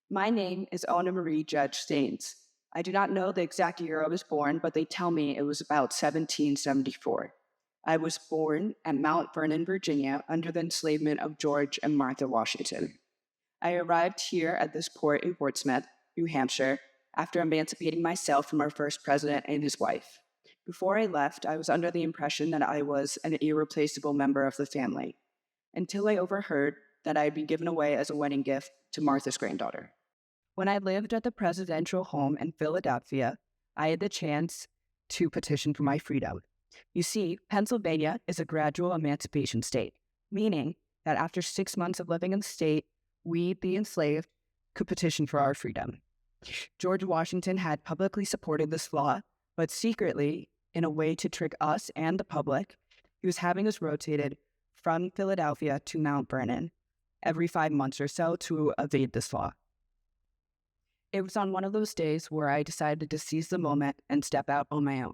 My name is Ona Judge Staines. I do not know the exact year I was born, but they tell me it was about 1774. I was born at Mount Vernon, Virginia, under the enslavement of George and Martha Washington. I arrived here at this port in Portsmouth, New Hampshire, after emancipating myself from our first president and his wife. Before I left, I was under the impression that I was an irreplaceable member of the family, until I overheard that I had been given away as a wedding gift to Martha's granddaughter. When I lived at the presidential home in Philadelphia, I had the chance to petition for my freedom. You see, Pennsylvania is a gradual emancipation state, meaning that after 6 months of living in the state, we, the enslaved, could petition for our freedom. George Washington had publicly supported this law, but secretly, in a way to trick us and the public, he was having us rotated from Philadelphia to Mount Vernon every 5 months or so to evade this law. It was on one of those days where I decided to seize the moment and step out on my own.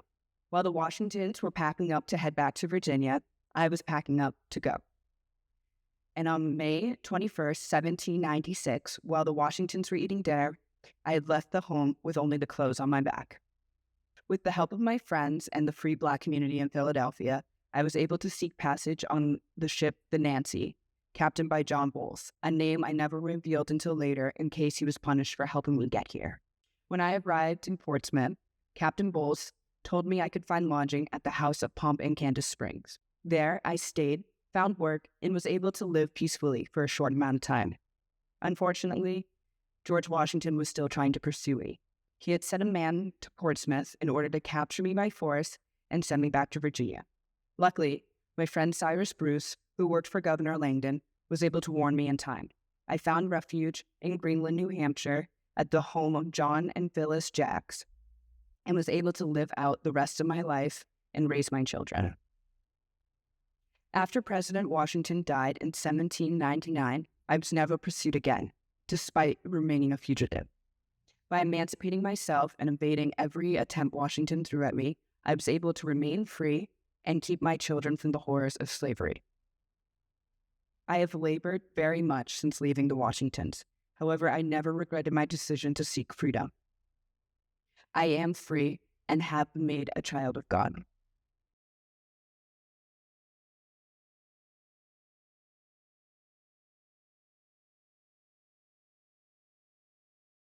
While the Washingtons were packing up to head back to Virginia, I was packing up to go. And on May 21st, 1796, while the Washingtons were eating dinner, I had left the home with only the clothes on my back. With the help of my friends and the free Black community in Philadelphia, I was able to seek passage on the ship the Nancy, captained by John Bowles, a name I never revealed until later in case he was punished for helping me get here. When I arrived in Portsmouth, Captain Bowles told me I could find lodging at the house of Pump in Candace Springs. There, I stayed, found work, and was able to live peacefully for a short amount of time. Unfortunately, George Washington was still trying to pursue me. He had sent a man to Portsmouth in order to capture me by force and send me back to Virginia. Luckily, my friend Cyrus Bruce, who worked for Governor Langdon, was able to warn me in time. I found refuge in Greenland, New Hampshire, at the home of John and Phyllis Jacks, and was able to live out the rest of my life and raise my children. After President Washington died in 1799, I was never pursued again, despite remaining a fugitive. By emancipating myself and evading every attempt Washington threw at me, I was able to remain free and keep my children from the horrors of slavery. I have labored very much since leaving the Washingtons. However, I never regretted my decision to seek freedom. I am free and have been made a child of God.